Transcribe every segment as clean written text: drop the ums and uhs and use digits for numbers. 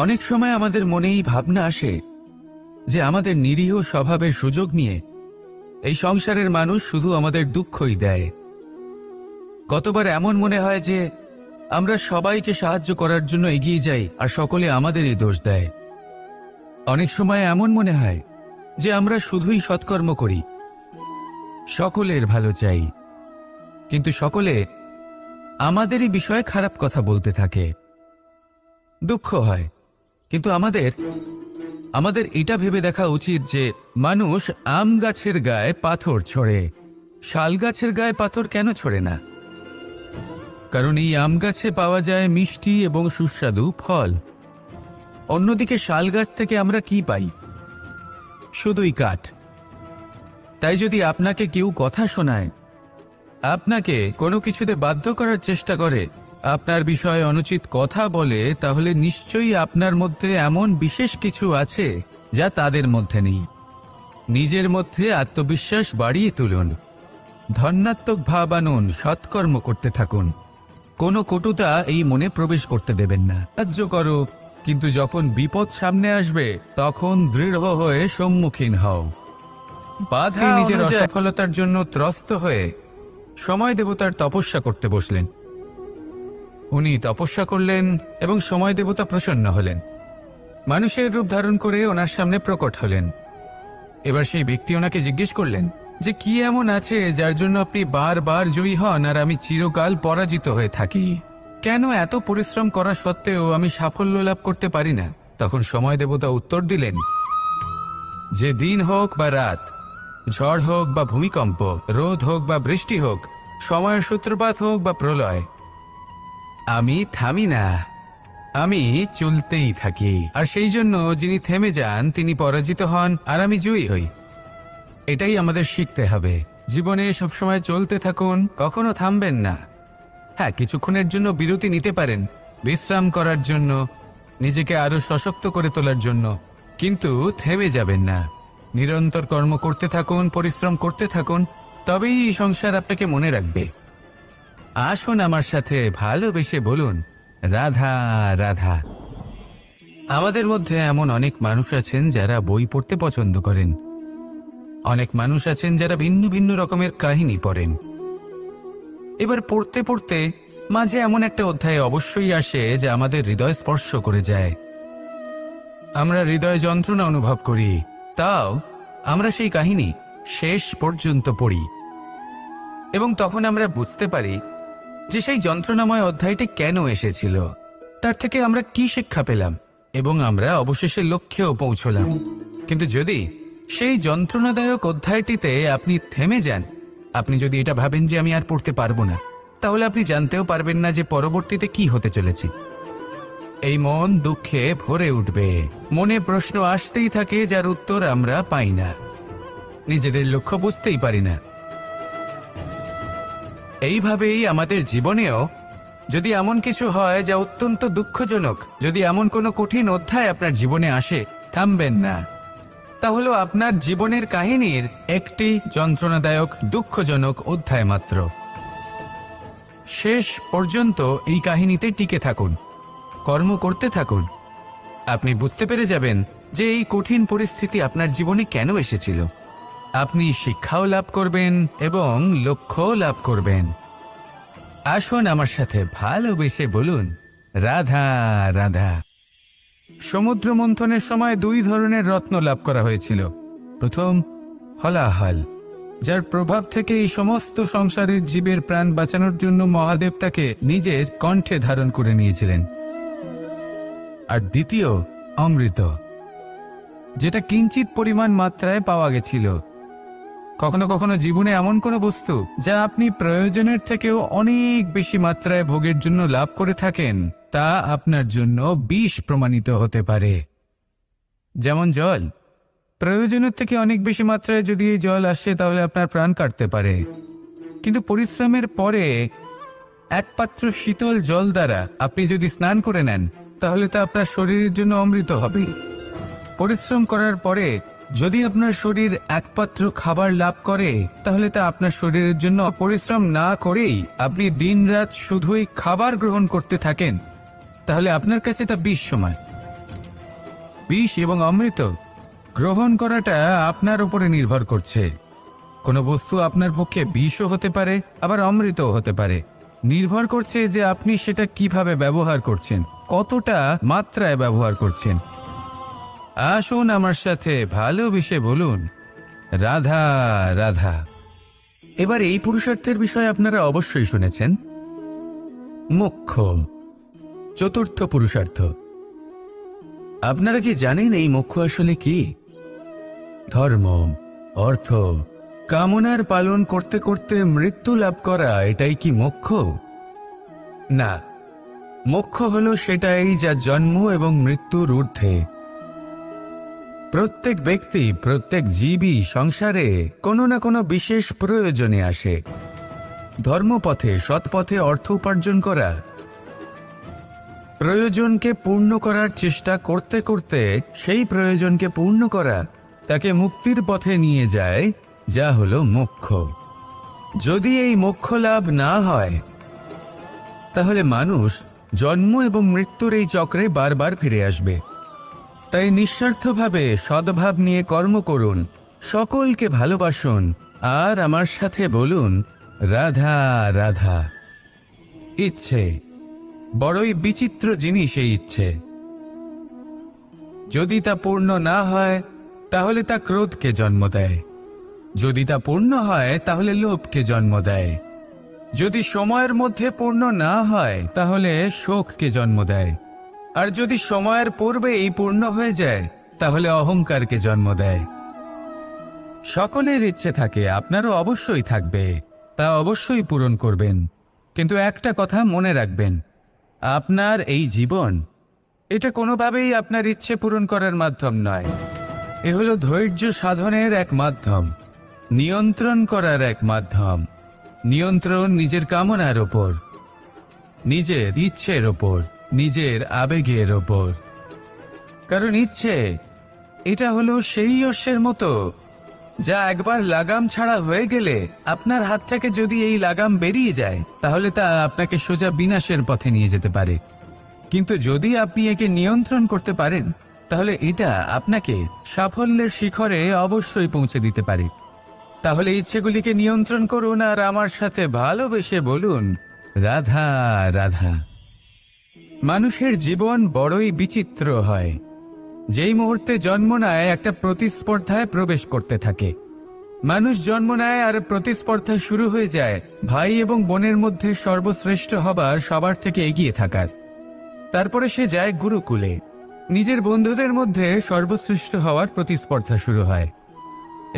অনেক সময় আমাদের মনে এই ভাবনা আসে যে আমাদের নিরীহ স্বভাবের সুযোগ নিয়ে এই সংসারের মানুষ শুধু আমাদের দুঃখই দেয়। কতবার এমন মনে হয় যে আমরা সবাইকে সাহায্য করার জন্য এগিয়ে যাই আর সকলে আমাদেরই দোষ দেয়। অনেক সময় এমন মনে হয় যে আমরা শুধুই সৎকর্ম করি, সকলের ভালো চাই, কিন্তু সকলে আমাদেরই বিষয়ে খারাপ কথা বলতে থাকে। দুঃখ হয়, কিন্তু আমাদের এটা ভেবে দেখা উচিত যে মানুষ আম গাছের গায়ে পাথর ছোড়ে, শাল গাছের গায়ে পাথর কেন ছোড়ে না? কারণ এই আম গাছে পাওয়া যায় মিষ্টি এবং সুস্বাদু ফল। অন্যদিকে শাল গাছ থেকে আমরা কি পাই? শুধুই কাঠ। তাই যদি আপনাকে কেউ কথা শোনায়, আপনাকে কোনো কিছুতে বাধ্য করার চেষ্টা করে, আপনার বিষয়ে অনুচিত কথা বলে, তাহলে নিশ্চয়ই আপনার মধ্যে এমন বিশেষ কিছু আছে যা তাদের মধ্যে নেই। নিজের মধ্যে আত্মবিশ্বাস বাড়িয়ে তুলুন, ধন্যাত্মক ভাব আনুন, সৎকর্ম করতে থাকুন। কোনো কটুতা এই মনে প্রবেশ করতে দেবেন না। সাহায্য করো, কিন্তু যখন বিপদ সামনে আসবে তখন দৃঢ় হয়ে সম্মুখীন হও। বাধা নিজের অসফলতার জন্য ত্রস্ত হয়ে সময় দেবতার তপস্যা করতে বসলেন। উনি তপস্যা করলেন এবং সময় দেবতা প্রসন্ন হলেন, মানুষের রূপ ধারণ করে ওনার সামনে প্রকট হলেন। এবার সেই ব্যক্তি ওনাকে জিজ্ঞেস করলেন যে কি এমন আছে যার জন্য আপনি বারবার জয়ী হন আর আমি চিরকাল পরাজিত হয়ে থাকি? কেন এত পরিশ্রম করা সত্ত্বেও আমি সাফল্য লাভ করতে পারি না? তখন সময় দেবতা উত্তর দিলেন যে দিন হোক বা রাত, ঝড় হোক বা ভূমিকম্প, রোদ হোক বা বৃষ্টি হোক, সময়ের সূত্রপাত হোক বা প্রলয়, আমি থামি না, আমি চলতেই থাকি। আর সেই জন্য যিনি থেমে যান তিনি পরাজিত হন আর আমি জয়ী হই। এটাই আমাদের শিখতে হবে। জীবনে সবসময় চলতে থাকুন, কখনো থামবেন না। হ্যাঁ, কিছুক্ষণের জন্য বিরতি নিতে পারেন, বিশ্রাম করার জন্য, নিজেকে আরো সশক্ত করে তোলার জন্য, কিন্তু থেমে যাবেন না। নিরন্তর কর্ম করতে থাকুন, পরিশ্রম করতে থাকুন, তবেই এই সংসার আপনাকে মনে রাখবে। আসুন আমার সাথে ভালোবেসে বলুন রাধা রাধা। আমাদের মধ্যে এমন অনেক মানুষ আছেন যারা বই পড়তে পছন্দ করেন, অনেক মানুষ আছেন যারা ভিন্ন ভিন্ন রকমের কাহিনী পড়েন। এবার পড়তে পড়তে মাঝে এমন একটা অধ্যায় অবশ্যই আসে যা আমাদের হৃদয় স্পর্শ করে যায়। আমরা হৃদয় যন্ত্রণা অনুভব করি, তাও আমরা সেই কাহিনী শেষ পর্যন্ত পড়ি এবং তখন আমরা বুঝতে পারি যে সেই যন্ত্রণাময় অধ্যায়টি কেন এসেছিল, তার থেকে আমরা কি শিক্ষা পেলাম এবং আমরা অবশেষে লক্ষ্যেও পৌঁছলাম। কিন্তু যদি সেই যন্ত্রণাদায়ক অধ্যায়টিতে আপনি থেমে যান, আপনি যদি এটা ভাবেন যে আমি আর পড়তে পারবো না, তাহলে আপনি জানতেও পারবেন না যে পরবর্তীতে কি হতে চলেছে। এই মন দুঃখে ভরে উঠবে, মনে প্রশ্ন আসতেই থাকে যার উত্তর আমরা পাই না, নিজেদের লক্ষ্য বুঝতেই পারি না। এইভাবেই আমাদের জীবনেও যদি এমন কিছু হয় যা অত্যন্ত দুঃখজনক, যদি এমন কোনো কঠিন অধ্যায় আপনার জীবনে আসে, থামবেন না। তা হলো আপনার জীবনের কাহিনীর একটি যন্ত্রণাদায়ক দুঃখজনক অধ্যায় মাত্র। শেষ পর্যন্ত এই কাহিনীতে টিকে থাকুন, কর্ম করতে থাকুন। আপনি বুঝতে পেরে যাবেন যে এই কঠিন পরিস্থিতি আপনার জীবনে কেন এসেছিল। আপনি শিক্ষাও লাভ করবেন এবং লক্ষ্যও লাভ করবেন। আসুন আমার সাথে ভালোবেসে বলুন রাধা রাধা। সমুদ্র মন্থনের সময় দুই ধরনের রত্ন লাভ করা হয়েছিল। প্রথম হলাহল, যার প্রভাব থেকে এই সমস্ত সংসারের জীবের প্রাণ বাঁচানোর জন্য মহাদেব তাকে নিজের কণ্ঠে ধারণ করে নিয়েছিলেন। আর দ্বিতীয় অমৃত, যেটা কিঞ্চিত পরিমাণ মাত্রায় পাওয়া গেছিল। কখনো কখনো জীবনে এমন কোনো বস্তু যা আপনি প্রয়োজনের থেকেও অনেক বেশি মাত্রায় ভোগের জন্য লাভ করে থাকেন, তা আপনার জন্য বিষ প্রমাণিত হতে পারে। যেমন জল, প্রয়োজনের থেকে অনেক বেশি মাত্রায় যদি এই জল আসে তাহলে আপনার প্রাণ কাটতে পারে, কিন্তু পরিশ্রমের পরে এক পাত্র শীতল জল দ্বারা আপনি যদি স্নান করে নেন তাহলে তা আপনার শরীরের জন্য অমৃত হবে। পরিশ্রম করার পরে যদি আপনার শরীর এক পাত্র খাবার লাভ করে তাহলে তা আপনার শরীরের জন্য, পরিশ্রম না করেই আপনি দিনরাত শুধুই খাবার গ্রহণ করতে থাকেন তাহলে আপনার কাছে তা বিষ সমান। বিষ এবং অমৃত গ্রহণ করাটা আপনার উপরে নির্ভর করছে। কোনো বস্তু আপনার পক্ষে বিষও হতে পারে, আবার অমৃতও হতে পারে। নির্ভর করছে যে আপনি সেটা কিভাবে ব্যবহার করছেন, কতটা মাত্রায় ব্যবহার করছেন। আসুন আমার সাথে ভালোবেসে বলুন, রাধা রাধা। এবার এই পুরুষার্থের বিষয়ে আপনারা অবশ্যই শুনেছেন, মোক্ষ, চতুর্থ পুরুষার্থ। আপনারা কি জানেন এই মোক্ষ আসলে কি? ধর্ম, অর্থ, কামনার পালন করতে করতে মৃত্যু লাভ করা, এটাই কি মোক্ষ? না, মোক্ষ হলো সেটাই যা জন্ম এবং মৃত্যুর ঊর্ধ্বে। প্রত্যেক ব্যক্তি, প্রত্যেক জীবই সংসারে কোনো না কোনো বিশেষ প্রয়োজনে আসে। ধর্মপথে, সৎপথে অর্থ উপার্জন করা, প্রয়োজনকে পূর্ণ করার চেষ্টা করতে করতে সেই প্রয়োজনকে পূর্ণ করা তাকে মুক্তির পথে নিয়ে যায়, যা হলো মোক্ষ। যদি এই মোক্ষ লাভ না হয়, তাহলে মানুষ জন্ম এবং মৃত্যুর এই চক্রে বারবার ফিরে আসবে। তাই নিঃস্বার্থভাবে সদ্ভাব নিয়ে কর্ম করুন, সকলকে ভালোবাসুন, আর আমার সাথে বলুন, রাধা রাধা। ইচ্ছে বড়ই বিচিত্র জিনিস। এই ইচ্ছে যদি তা পূর্ণ না হয়, তাহলে তা ক্রোধকে জন্ম দেয়। যদি তা পূর্ণ হয়, তাহলে লোভকে জন্ম দেয়। যদি সময়ের মধ্যে পূর্ণ না হয়, তাহলে শোককে জন্ম দেয়। আর যদি সময়ের পূর্বেই পূর্ণ হয়ে যায়, তাহলে অহংকারকে জন্ম দেয়। সকলের ইচ্ছে থাকে, আপনারও অবশ্যই থাকবে, তা অবশ্যই পূরণ করবেন। কিন্তু একটা কথা মনে রাখবেন, আপনার এই জীবন, এটা কোনোভাবেই আপনার ইচ্ছে পূরণ করার মাধ্যম নয়। এ হলো ধৈর্য সাধনের এক মাধ্যম, নিয়ন্ত্রণ করার এক মাধ্যম। নিয়ন্ত্রণ নিজের কামনার ওপর, নিজের ইচ্ছের ওপর, নিজের আবেগের ওপর। কারণ ইচ্ছে এটা হলো সেই অশ্বের মতো, যা একবার লাগাম ছাড়া হয়ে গেলে, আপনার হাত থেকে যদি এই লাগাম বেরিয়ে যায়, তাহলে তা আপনাকে সোজা বিনাশের পথে নিয়ে যেতে পারে। কিন্তু যদি আপনি একে নিয়ন্ত্রণ করতে পারেন, তাহলে এটা আপনাকে সাফল্যের শিখরে অবশ্যই পৌঁছে দিতে পারে। তাহলে ইচ্ছেগুলিকে নিয়ন্ত্রণ করুন, আর আমার সাথে ভালোবেসে বলুন, রাধা রাধা। মানুষের জীবন বড়ই বিচিত্র হয়। যেই মুহূর্তে জন্ম নেয়, একটা প্রতিস্পর্ধায় প্রবেশ করতে থাকে। মানুষ জন্ম নেয় আর প্রতিস্পর্ধা শুরু হয়ে যায় ভাই এবং বোনের মধ্যে সর্বশ্রেষ্ঠ হবার, সবার থেকে এগিয়ে থাকার। তারপরে সে যায় গুরুকুলে, নিজের বন্ধুদের মধ্যে সর্বশ্রেষ্ঠ হওয়ার প্রতিস্পর্ধা শুরু হয়।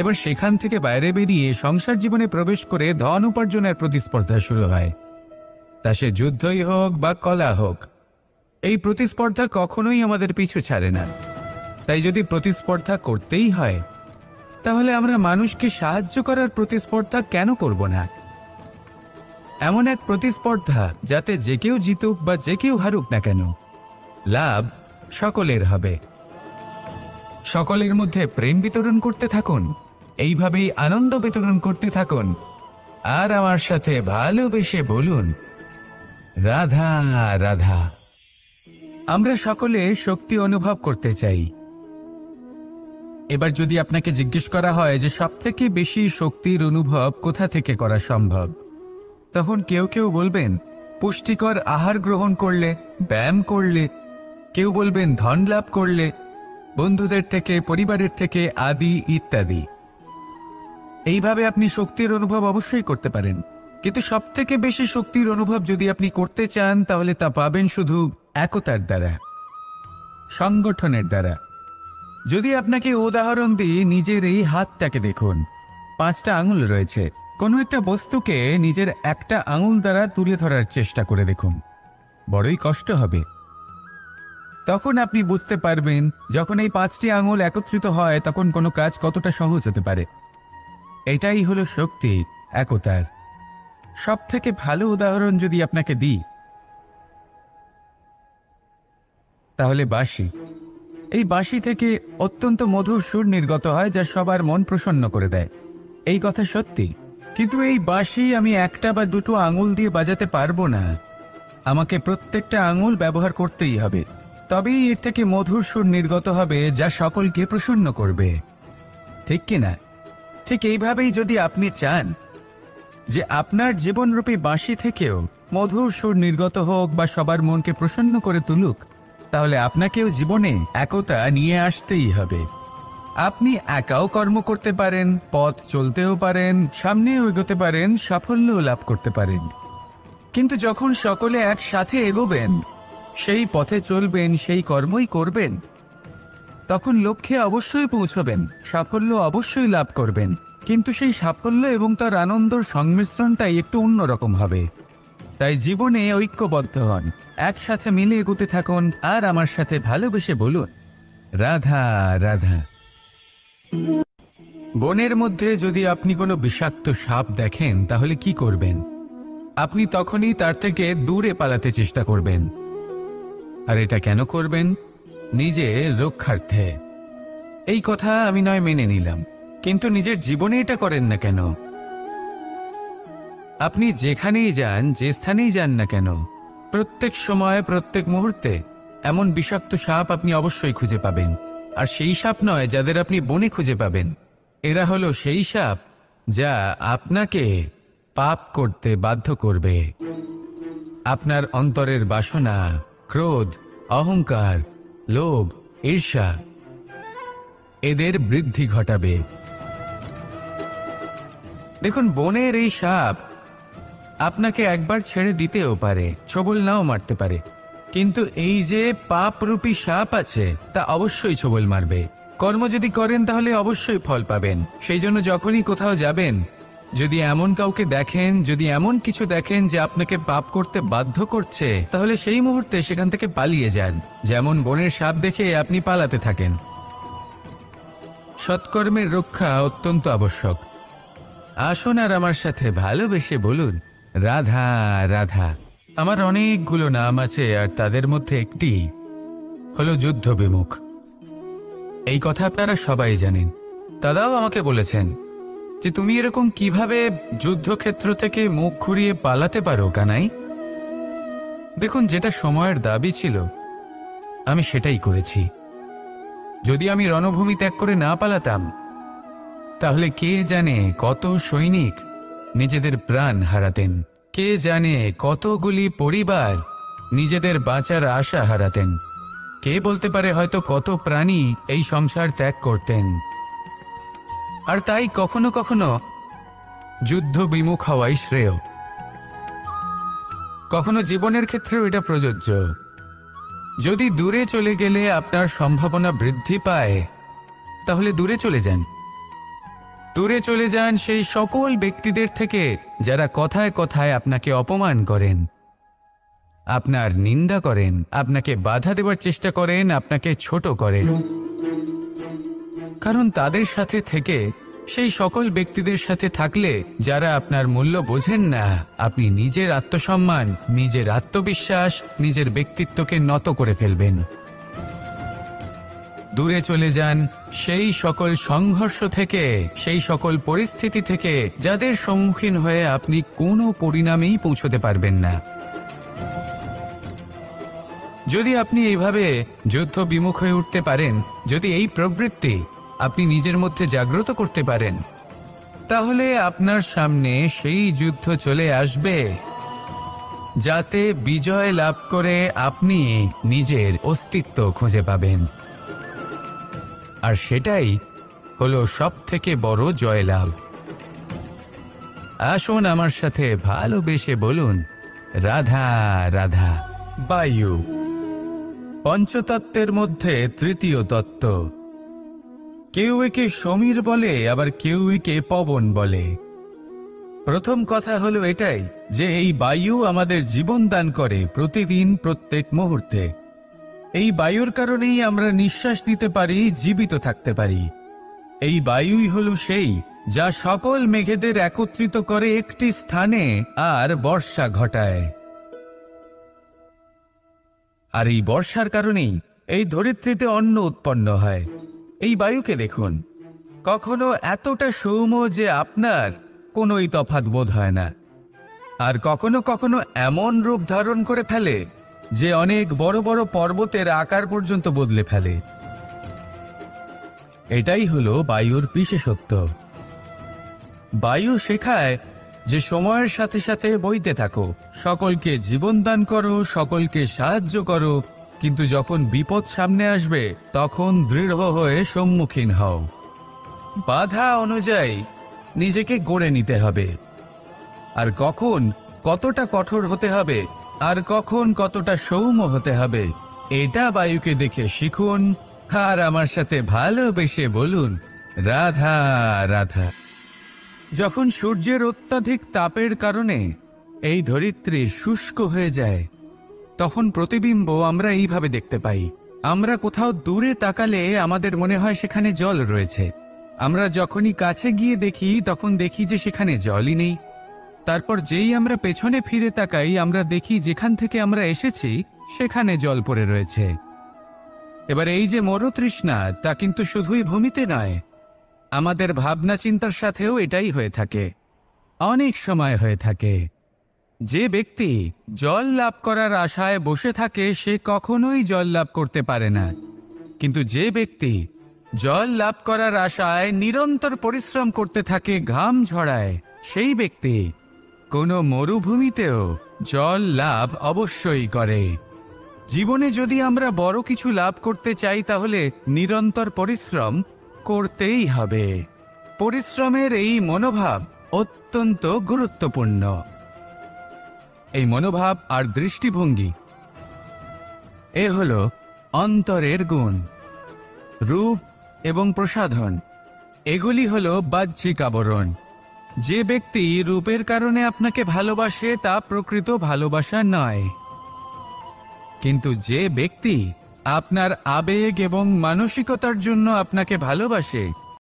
এবার সেখান থেকে বাইরে বেরিয়ে সংসার জীবনে প্রবেশ করে ধন উপার্জনের প্রতিস্পর্ধা শুরু হয়। তা সে যুদ্ধই হোক বা কলা হোক, এই প্রতিস্পর্ধা কখনোই আমাদের পিছু ছাড়ে না। তাই যদি প্রতিস্পর্ধা করতেই হয়, তাহলে আমরা মানুষকে সাহায্য করার প্রতিস্পর্ধা কেন করব না? এমন এক প্রতিস্পর্ধা যাতে যে কেউ জিতুক বা যে কেউ হারুক না কেন, লাভ সকলের হবে। সকলের মধ্যে প্রেম বিতরণ করতে থাকুন, এইভাবেই আনন্দ বিতরণ করতে থাকুন, আর আমার সাথে ভালোবেসে বলুন, রাধা রাধা। আমরা সকলে শক্তি অনুভব করতে চাই। এবার যদি আপনাকে জিজ্ঞেস করা হয় যে সবথেকে বেশি শক্তির অনুভব কোথা থেকে করা সম্ভব, তখন কেউ কেউ বলবেন পুষ্টিকর আহার গ্রহণ করলে, ব্যায়াম করলে, কেউ বলবেন ধন লাভ করলে, বন্ধুদের থেকে, পরিবারের থেকে, আদি ইত্যাদি। এইভাবে আপনি শক্তির অনুভব অবশ্যই করতে পারেন। কিন্তু সবথেকে বেশি শক্তির অনুভব যদি আপনি করতে চান, তাহলে তা পাবেন শুধু একতার দ্বারা, সংগঠনের দ্বারা। যদি আপনাকে উদাহরণ দিই, নিজের এই হাতটাকে দেখুন, 5টা আঙুল রয়েছে। কোনো একটা বস্তুকে নিজের একটা আঙুল দ্বারা তুলে ধরার চেষ্টা করে দেখুন, বড়ই কষ্ট হবে। তখন আপনি বুঝতে পারবেন, যখন এই 5টি আঙুল একত্রিত হয়, তখন কোনো কাজ কতটা সহজ হতে পারে। এটাই হলো শক্তি, একতার। সব থেকে ভালো উদাহরণ যদি আপনাকে দিই, তাহলে বাঁশি। এই বাঁশি থেকে অত্যন্ত মধুর সুর নির্গত হয়, যা সবার মন প্রসন্ন করে দেয়। এই কথা সত্যি। কিন্তু এই বাঁশি আমি একটা বা দুটো আঙুল দিয়ে বাজাতে পারবো না। আমাকে প্রত্যেকটা আঙুল ব্যবহার করতেই হবে। তবেই এর থেকে মধুর সুর নির্গত হবে, যা সকলকে প্রসন্ন করবে। ঠিক কিনা? ঠিক এইভাবেই যদি আপনি চান যে আপনার জীবনরূপী বাঁশি থেকেও মধুর সুর নির্গত হোক বা সবার মনকে প্রসন্ন করে তুলুক, তাহলে আপনাকেও জীবনে একতা নিয়ে আসতেই হবে। আপনি একাও কর্ম করতে পারেন, পথ চলতেও পারেন, সামনেও এগোতে পারেন, সাফল্যও লাভ করতে পারেন। কিন্তু যখন সকলে একসাথে এগোবেন, সেই পথে চলবেন, সেই কর্মই করবেন, তখন লক্ষ্যে অবশ্যই পৌঁছবেন, সাফল্য অবশ্যই লাভ করবেন। কিন্তু সেই সাফল্য এবং তার আনন্দর সংমিশ্রণটাই একটু অন্যরকম হবে। তাই জীবনে ঐক্যবদ্ধ হন, একসাথে মিলে এগোতে থাকুন, আর আমার সাথে ভালোবেসে বলুন, রাধা রাধা। বনের মধ্যে যদি আপনি কোনো বিষাক্ত সাপ দেখেন, তাহলে কি করবেন? আপনি তখনই তার থেকে দূরে পালাতে চেষ্টা করবেন। আর এটা কেন করবেন? নিজের রক্ষার্থে। এই কথা আমি নয় মেনে নিলাম, কিন্তু নিজের জীবনে এটা করেন না কেন? আপনি যেখানেই যান, যে স্থানেই যান না কেন, প্রত্যেক সময়, প্রত্যেক মুহূর্তে এমন বিষাক্ত সাপ আপনি অবশ্যই খুঁজে পাবেন। আর সেই সাপ নয় যাদের আপনি বনে খুঁজে পাবেন, এরা হলো সেই সাপ যা আপনাকে পাপ করতে বাধ্য করবে। আপনার অন্তরের বাসনা, ক্রোধ, অহংকার, লোভ, ঈর্ষা এদের বৃদ্ধি ঘটাবে। দেখুন, বনের এই সাপ আপনাকে একবার ছেড়ে দিতেও পারে, ছোবল নাও মারতে পারে, কিন্তু এই যে পাপরূপী সাপ আছে, তা অবশ্যই ছোবল মারবে। কর্ম যদি করেন তাহলে অবশ্যই ফল পাবেন। সেই জন্য যখনই কোথাও যাবেন, যদি এমন কাউকে দেখেন, যদি এমন কিছু দেখেন যে আপনাকে পাপ করতে বাধ্য করছে, তাহলে সেই মুহূর্তে সেখান থেকে পালিয়ে যান। যেমন বনের সাপ দেখে আপনি পালাতে থাকেন। সৎকর্মের রক্ষা অত্যন্ত আবশ্যক। আসুন আর আমার সাথে ভালোবেসে বলুন, রাধা রাধা। আমার অনেকগুলো নাম আছে, আর তাদের মধ্যে একটি হলো যুদ্ধ বিমুখ। এই কথা আপনারা সবাই জানেন। দাদাও আমাকে বলেছেন যে তুমি এরকম কিভাবে যুদ্ধক্ষেত্র থেকে মুখ ঘুরিয়ে পালাতে পারো কানাই। দেখুন, যেটা সময়ের দাবি ছিল আমি সেটাই করেছি। যদি আমি রণভূমি ত্যাগ করে না পালাতাম, তাহলে কে জানে কত সৈনিক নিজেদের প্রাণ হারাতেন, কে জানে কতগুলি পরিবার নিজেদের বাঁচার আশা হারাতেন, কে বলতে পারে হয়তো কত প্রাণী এই সংসার ত্যাগ করতেন। আর তাই কখনো কখনো যুদ্ধ বিমুখ হওয়াই শ্রেয়। কখনো জীবনের ক্ষেত্রেও এটা প্রযোজ্য। যদি দূরে চলে গেলে আপনার সম্ভাবনা বৃদ্ধি পায়, তাহলে দূরে চলে যান। দূরে চলে যান সেই সকল ব্যক্তিদের থেকে যারা কথায় কথায় আপনাকে অপমান করেন, আপনার নিন্দা করেন, আপনাকে বাধা দেওয়ার চেষ্টা করেন, আপনাকে ছোট করেন। কারণ তাদের সাথে থেকে, সেই সকল ব্যক্তিদের সাথে থাকলে যারা আপনার মূল্য বোঝেন না, আপনি নিজের আত্মসম্মান, নিজের আত্মবিশ্বাস, নিজের ব্যক্তিত্বকে নত করে ফেলবেন। দূরে চলে যান সেই সকল সংঘর্ষ থেকে, সেই সকল পরিস্থিতি থেকে যাদের সম্মুখীন হয়ে আপনি কোনো পরিণামেই পৌঁছতে পারবেন না। যদি আপনি এইভাবে যুদ্ধ বিমুখ হয়ে উঠতে পারেন, যদি এই প্রবৃত্তি আপনি নিজের মধ্যে জাগ্রত করতে পারেন, তাহলে আপনার সামনে সেই যুদ্ধ চলে আসবে যাতে বিজয় লাভ করে আপনি নিজের অস্তিত্ব খুঁজে পাবেন। আর সেটাই হলো সবথেকে বড় জয়লাভ। আসুন আমার সাথে ভালোবেসে বলুন, রাধা রাধা। বায়ু পঞ্চতত্ত্বের মধ্যে তৃতীয় তত্ত্ব। কেউ একে সমীর বলে, আবার কেউ একে পবন বলে। প্রথম কথা হলো এটাই যে এই বায়ু আমাদের জীবন দান করে প্রতিদিন, প্রত্যেক মুহূর্তে। এই বায়ুর কারণেই আমরা নিঃশ্বাস নিতে পারি, জীবিত থাকতে পারি। এই বায়ুই হলো সেই যা সকল মেঘেদের একত্রিত করে একটি স্থানে আর বর্ষা ঘটায়। আর এই বর্ষার কারণেই এই ধরিত্রীতে অন্ন উৎপন্ন হয়। এই বায়ুকে দেখুন, কখনো এতটা সৌম্য যে আপনার কোনোই তফাৎ বোধ হয় না, আর কখনো কখনো এমন রূপ ধারণ করে ফেলে যে অনেক বড় বড় পর্বতের আকার পর্যন্ত বদলে ফেলে। এটাই হলো বায়ুর বিশেষত্ব। বায়ু শেখায় যে সময়ের সাথে সাথে বইতে থাকো, সকলকে জীবন দান করো, সকলকে সাহায্য করো, কিন্তু যখন বিপদ সামনে আসবে তখন দৃঢ় হয়ে সম্মুখীন হও। বাধা অনুযায়ী নিজেকে গড়ে নিতে হবে, আর কখন কতটা কঠোর হতে হবে আর কখন কতটা সৌম্য হতে হবে এটা বায়ুকে দেখে শিখুন, আর আমার সাথে ভালোবেসে বলুন রাধা রাধা। যখন সূর্যের অত্যাধিক তাপের কারণে এই ধরিত্রী শুষ্ক হয়ে যায়, তখন প্রতিবিম্ব আমরা এইভাবে দেখতে পাই। আমরা কোথাও দূরে তাকালে আমাদের মনে হয় সেখানে জল রয়েছে। আমরা যখনই কাছে গিয়ে দেখি তখন দেখি যে সেখানে জলই নেই। তারপর যেই আমরা পেছনে ফিরে তাকাই আমরা দেখি যেখান থেকে আমরা এসেছি সেখানে জল পড়ে রয়েছে। এবার এই যে মরুতৃষ্ণা, তা কিন্তু শুধুই ভূমিতে নয়, আমাদের ভাবনা চিন্তার সাথেও এটাই হয়ে থাকে, অনেক সময় হয়ে থাকে। যে ব্যক্তি জল লাভ করার আশায় বসে থাকে সে কখনোই জল লাভ করতে পারে না, কিন্তু যে ব্যক্তি জল লাভ করার আশায় নিরন্তর পরিশ্রম করতে থাকে, ঘাম ঝরায়, সেই ব্যক্তি কোনো মরুভূমিতেও জল লাভ অবশ্যই করে। জীবনে যদি আমরা বড় কিছু লাভ করতে চাই তাহলে নিরন্তর পরিশ্রম করতেই হবে। পরিশ্রমের এই মনোভাব অত্যন্ত গুরুত্বপূর্ণ। এই মনোভাব আর দৃষ্টিভঙ্গি এ হলো অন্তরের গুণ। রূপ এবং প্রসাধন এগুলি হলো বাহ্যিক আবরণ। যে ব্যক্তি রূপের কারণে আপনাকে ভালোবাসে তা প্রকৃত ভালোবাসা নয়, কিন্তু যে ব্যক্তি আপনার আবেগ এবং মানসিকতার জন্য আপনাকে ভালোবাসে